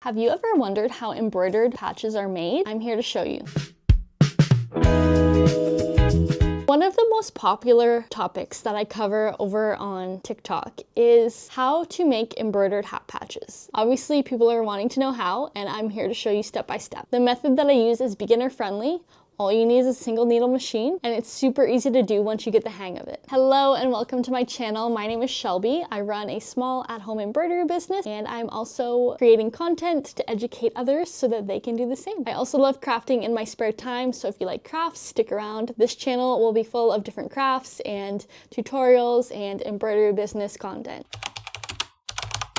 Have you ever wondered how embroidered patches are made? I'm here to show you. One of the most popular topics that I cover over on TikTok is how to make embroidered hat patches. Obviously, people are wanting to know how, and I'm here to show you step by step. The method that I use is beginner friendly. All you need is a single needle machine, and it's super easy to do once you get the hang of it. Hello and welcome to my channel. My name is Shelby. I run a small at-home embroidery business, and I'm also creating content to educate others so that they can do the same. I also love crafting in my spare time, so if you like crafts, stick around. This channel will be full of different crafts and tutorials and embroidery business content.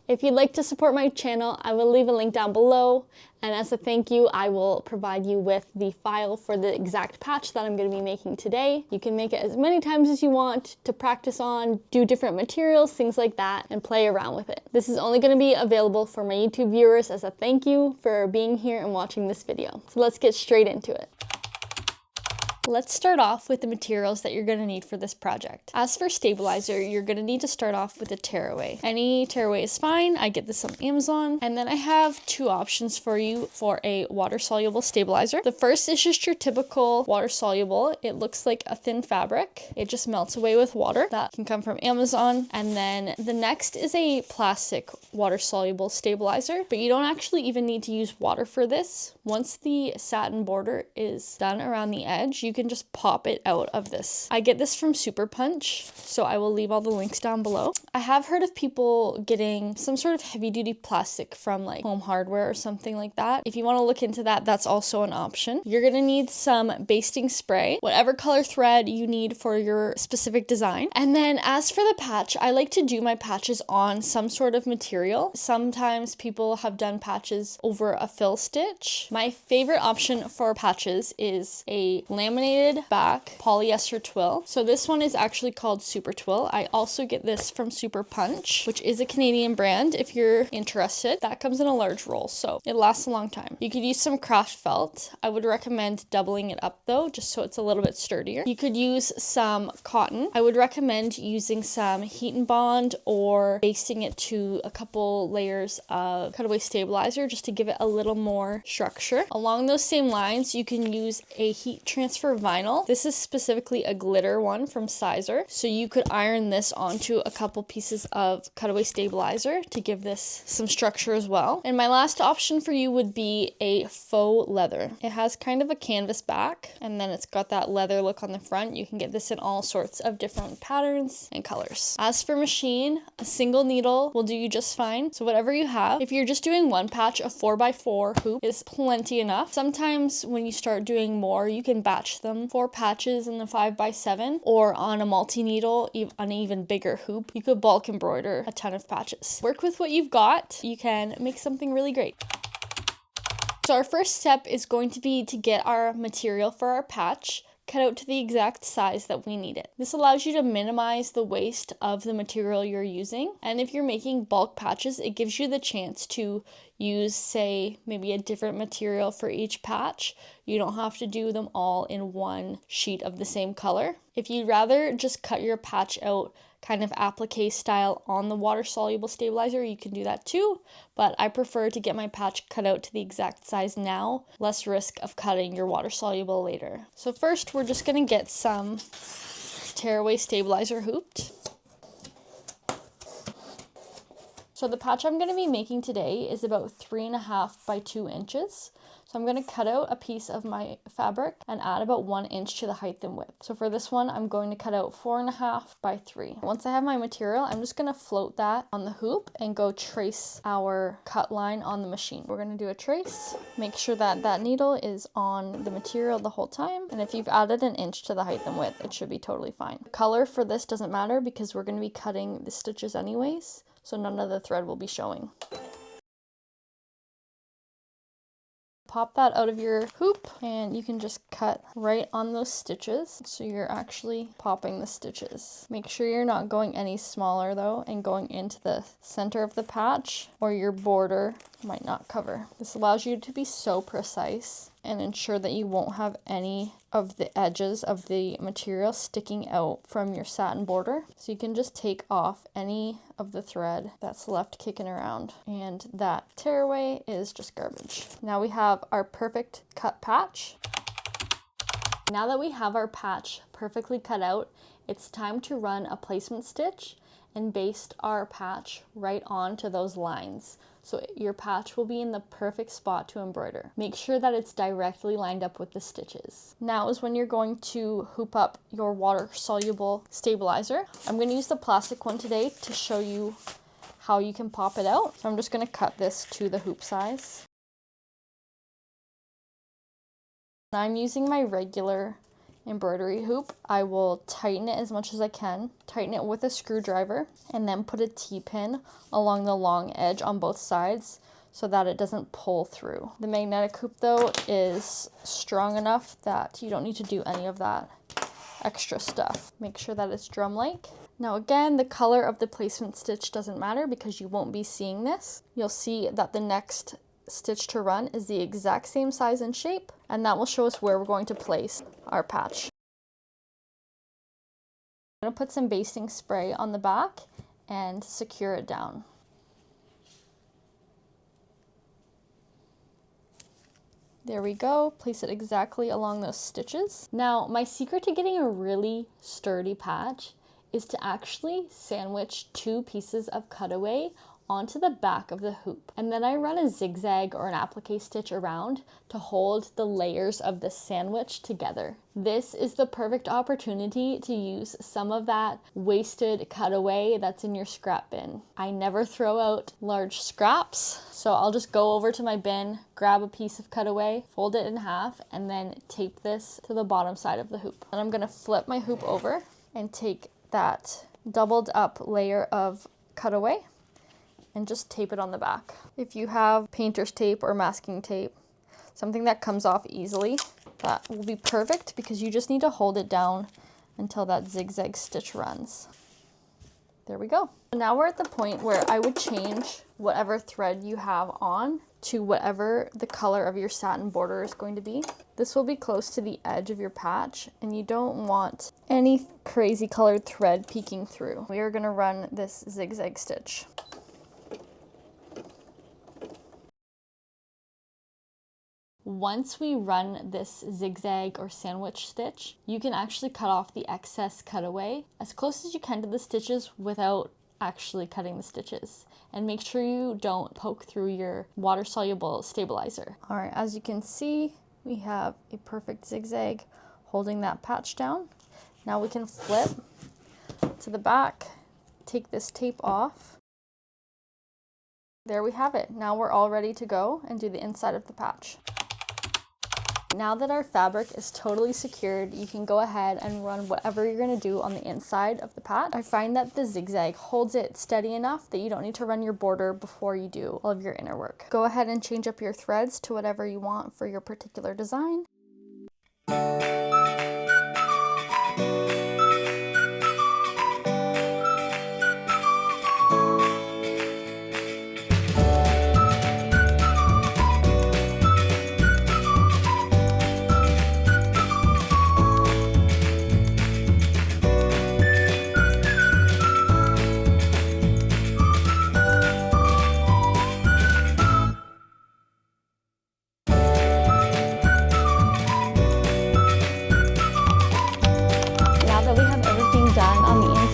If you'd like to support my channel, I will leave a link down below, and as a thank you, I will provide you with the file for the exact patch that I'm going to be making today. You can make it as many times as you want to practice on, do different materials, things like that, and play around with it. This is only going to be available for my YouTube viewers as a thank you for being here and watching this video. So let's get straight into it. Let's start off with the materials that you're going to need for this project. As for stabilizer, you're going to need to start off with a tearaway. Any tearaway is fine. I get this on Amazon. And then I have two options for you for a water-soluble stabilizer. The first is just your typical water-soluble. It looks like a thin fabric. It just melts away with water. That can come from Amazon. And then the next is a plastic water-soluble stabilizer, but you don't actually even need to use water for this. Once the satin border is done around the edge, you can just pop it out of this. I get this from Super Punch, so I will leave all the links down below. I have heard of people getting some sort of heavy duty plastic from like Home Hardware or something like that. If you want to look into that, that's also an option. You're going to need some basting spray, whatever color thread you need for your specific design. And then as for the patch, I like to do my patches on some sort of material. Sometimes people have done patches over a fill stitch. My favorite option for patches is a laminated back polyester twill. So this one is actually called Super Twill. I also get this from Super Punch, which is a Canadian brand if you're interested. That comes in a large roll, so it lasts a long time. You could use some craft felt. I would recommend doubling it up though, just so it's a little bit sturdier. You could use some cotton. I would recommend using some heat and bond or basting it to a couple layers of cutaway stabilizer just to give it a little more structure. Along those same lines, you can use a heat transfer vinyl. This is specifically a glitter one from Sizer. So you could iron this onto a couple pieces of cutaway stabilizer to give this some structure as well. And my last option for you would be a faux leather. It has kind of a canvas back, and then it's got that leather look on the front. You can get this in all sorts of different patterns and colors. As for machine, a single needle will do you just fine. So whatever you have. If you're just doing one patch, a 4x4 hoop is plenty enough. Sometimes when you start doing more, you can batch them 4 patches in the 5x7, or on a multi-needle, an even bigger hoop. You could bulk embroider a ton of patches. Work with what you've got. You can make something really great. So our first step is going to be to get our material for our patch cut out to the exact size that we need it. This allows you to minimize the waste of the material you're using. And if you're making bulk patches, it gives you the chance to use, say, maybe a different material for each patch. You don't have to do them all in one sheet of the same color. If you'd rather just cut your patch out kind of applique style on the water soluble stabilizer, you can do that too, but I prefer to get my patch cut out to the exact size now, less risk of cutting your water soluble later. So first we're just going to get some tearaway stabilizer hooped. So the patch I'm going to be making today is about 3.5 by 2 inches. So I'm going to cut out a piece of my fabric and add about 1 inch to the height and width. So for this one, I'm going to cut out 4.5 by 3. Once I have my material, I'm just going to float that on the hoop and go trace our cut line on the machine. We're going to do a trace. Make sure that that needle is on the material the whole time. And if you've added 1 inch to the height and width, it should be totally fine. The color for this doesn't matter because we're going to be cutting the stitches anyways, so none of the thread will be showing. Pop that out of your hoop and you can just cut right on those stitches. So you're actually popping the stitches. Make sure you're not going any smaller though and going into the center of the patch or your border might not cover. This allows you to be so precise and ensure that you won't have any of the edges of the material sticking out from your satin border. So you can just take off any of the thread that's left kicking around, and that tearaway is just garbage. Now we have our perfect cut patch. Now that we have our patch perfectly cut out, it's time to run a placement stitch and baste our patch right onto those lines. So your patch will be in the perfect spot to embroider. Make sure that it's directly lined up with the stitches. Now is when you're going to hoop up your water-soluble stabilizer. I'm going to use the plastic one today to show you how you can pop it out. So I'm just going to cut this to the hoop size. Now I'm using my regular embroidery hoop. I will tighten it as much as I can, tighten it with a screwdriver, and then put a T-pin along the long edge on both sides so that it doesn't pull through. The magnetic hoop though is strong enough that you don't need to do any of that extra stuff. Make sure that it's drum-like. Now again, the color of the placement stitch doesn't matter because you won't be seeing this. You'll see that the next stitch to run is the exact same size and shape, and that will show us where we're going to place our patch. I'm going to put some basting spray on the back and secure it down. There we go, place it exactly along those stitches. Now, my secret to getting a really sturdy patch is to actually sandwich 2 pieces of cutaway onto the back of the hoop, and then I run a zigzag or an applique stitch around to hold the layers of the sandwich together. This is the perfect opportunity to use some of that wasted cutaway that's in your scrap bin. I never throw out large scraps, so I'll just go over to my bin, grab a piece of cutaway, fold it in half, and then tape this to the bottom side of the hoop. And I'm gonna flip my hoop over and take that doubled up layer of cutaway and just tape it on the back. If you have painter's tape or masking tape, something that comes off easily, that will be perfect because you just need to hold it down until that zigzag stitch runs. There we go. Now we're at the point where I would change whatever thread you have on to whatever the color of your satin border is going to be. This will be close to the edge of your patch, and you don't want any crazy colored thread peeking through. We are gonna run this zigzag stitch. Once we run this zigzag or sandwich stitch, you can actually cut off the excess cutaway as close as you can to the stitches without actually cutting the stitches. And make sure you don't poke through your water-soluble stabilizer. All right, as you can see, we have a perfect zigzag holding that patch down. Now we can flip to the back, take this tape off. There we have it. Now we're all ready to go and do the inside of the patch. Now that our fabric is totally secured, you can go ahead and run whatever you're going to do on the inside of the patch. I find that the zigzag holds it steady enough that you don't need to run your border before you do all of your inner work. Go ahead and change up your threads to whatever you want for your particular design.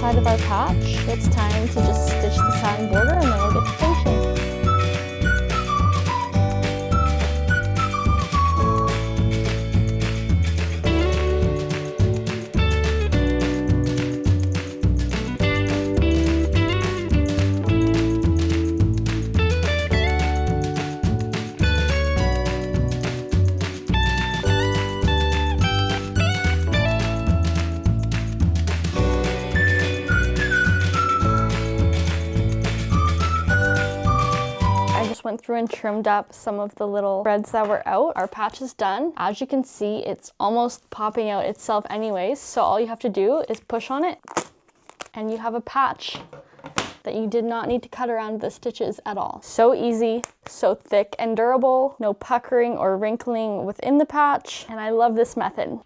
Of our patch, it's time to just stitch the satin border and then we'll get to finishing. Went through and trimmed up some of the little threads that were out. Our patch is done. As you can see, it's almost popping out itself anyways, so all you have to do is push on it and you have a patch. that you did not need to cut around the stitches at all. So easy, so thick and durable, no puckering or wrinkling within the patch, and I love this method.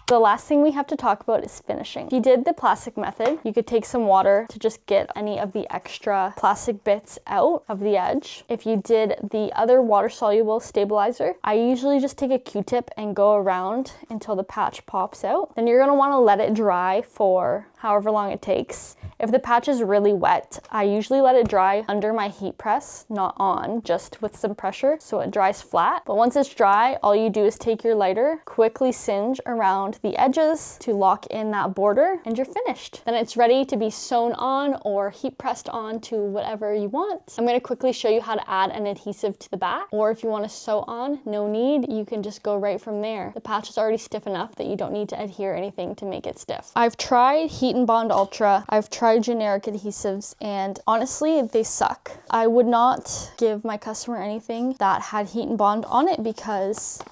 The last thing we have to talk about is finishing. If you did the plastic method, you could take some water to just get any of the extra plastic bits out of the edge. If you did the other water-soluble stabilizer, I usually just take a Q-tip and go around until the patch pops out. Then you're gonna wanna let it dry for however long it takes. If the patch is really wet, I usually let it dry under my heat press, not on, just with some pressure so it dries flat. But once it's dry, all you do is take your lighter, quickly singe around the edges to lock in that border, and you're finished. Then it's ready to be sewn on or heat pressed on to whatever you want. I'm gonna quickly show you how to add an adhesive to the back, or if you wanna sew on, no need, you can just go right from there. The patch is already stiff enough that you don't need to adhere anything to make it stiff. I've tried Heat and Bond Ultra, I've tried generic adhesives, and honestly, they suck. I would not give my customer anything that had Heat and Bond on it because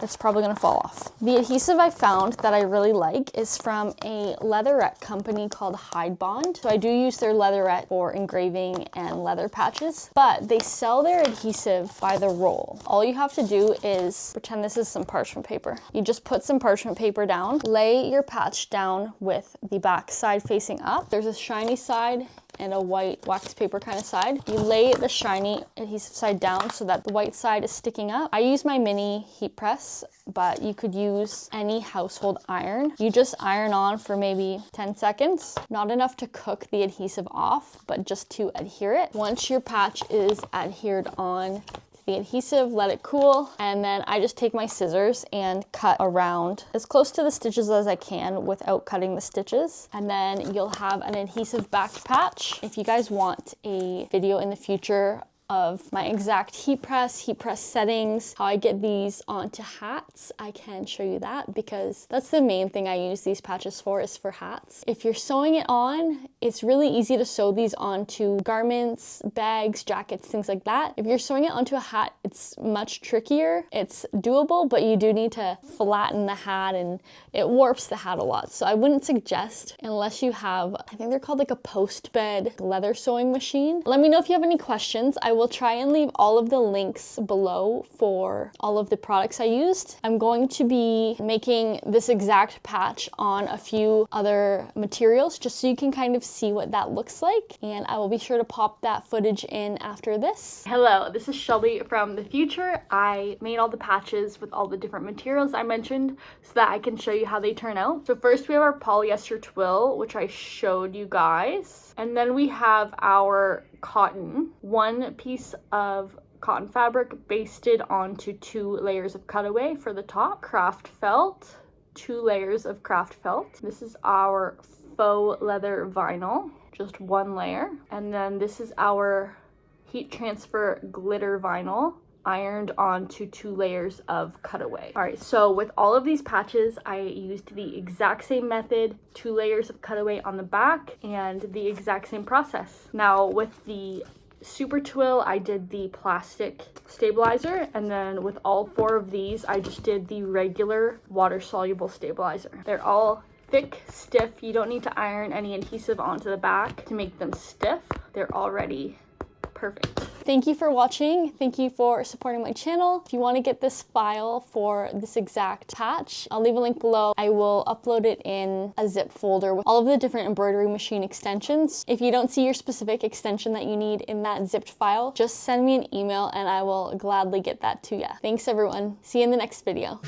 it's probably gonna fall off. The adhesive I found that I really like is from a leatherette company called Hide Bond. So I do use their leatherette for engraving and leather patches, but they sell their adhesive by the roll. All you have to do is pretend this is some parchment paper. You just put some parchment paper down, lay your patch down with the back side facing up. There's a shiny side and a white wax paper kind of side. You lay the shiny adhesive side down so that the white side is sticking up. I use my mini heat press, but you could use any household iron. You just iron on for maybe 10 seconds. Not enough to cook the adhesive off, but just to adhere it. Once your patch is adhered on the adhesive, let it cool, and then I just take my scissors and cut around as close to the stitches as I can without cutting the stitches, and then you'll have an adhesive backed patch. If you guys want a video in the future of my exact heat press settings, how I get these onto hats, I can show you that, because that's the main thing I use these patches for, is for hats. If you're sewing it on, it's really easy to sew these onto garments, bags, jackets, things like that. If you're sewing it onto a hat, it's much trickier. It's doable, but you do need to flatten the hat and it warps the hat a lot. So I wouldn't suggest, unless you have, I think they're called like a post bed leather sewing machine. Let me know if you have any questions. I will try and leave all of the links below for all of the products I used. I'm going to be making this exact patch on a few other materials just so you can kind of see what that looks like, and I will be sure to pop that footage in after this. Hello, this is Shelby from the future. I made all the patches with all the different materials I mentioned so that I can show you how they turn out. So first we have our polyester twill, which I showed you guys, and then we have our cotton, one piece of cotton fabric basted onto 2 layers of cutaway for the top, craft felt, 2 layers of craft felt. This is our faux leather vinyl, just 1 layer, and then this is our heat transfer glitter vinyl, ironed onto 2 layers of cutaway. All right, so with all of these patches, I used the exact same method, 2 layers of cutaway on the back, and the exact same process. Now with the super twill, I did the plastic stabilizer, and then with all 4 of these, I just did the regular water-soluble stabilizer. They're all thick, stiff. You don't need to iron any adhesive onto the back to make them stiff. They're already perfect. Thank you for watching. Thank you for supporting my channel. If you want to get this file for this exact patch, I'll leave a link below. I will upload it in a zip folder with all of the different embroidery machine extensions. If you don't see your specific extension that you need in that zipped file, just send me an email and I will gladly get that to you. Thanks everyone. See you in the next video.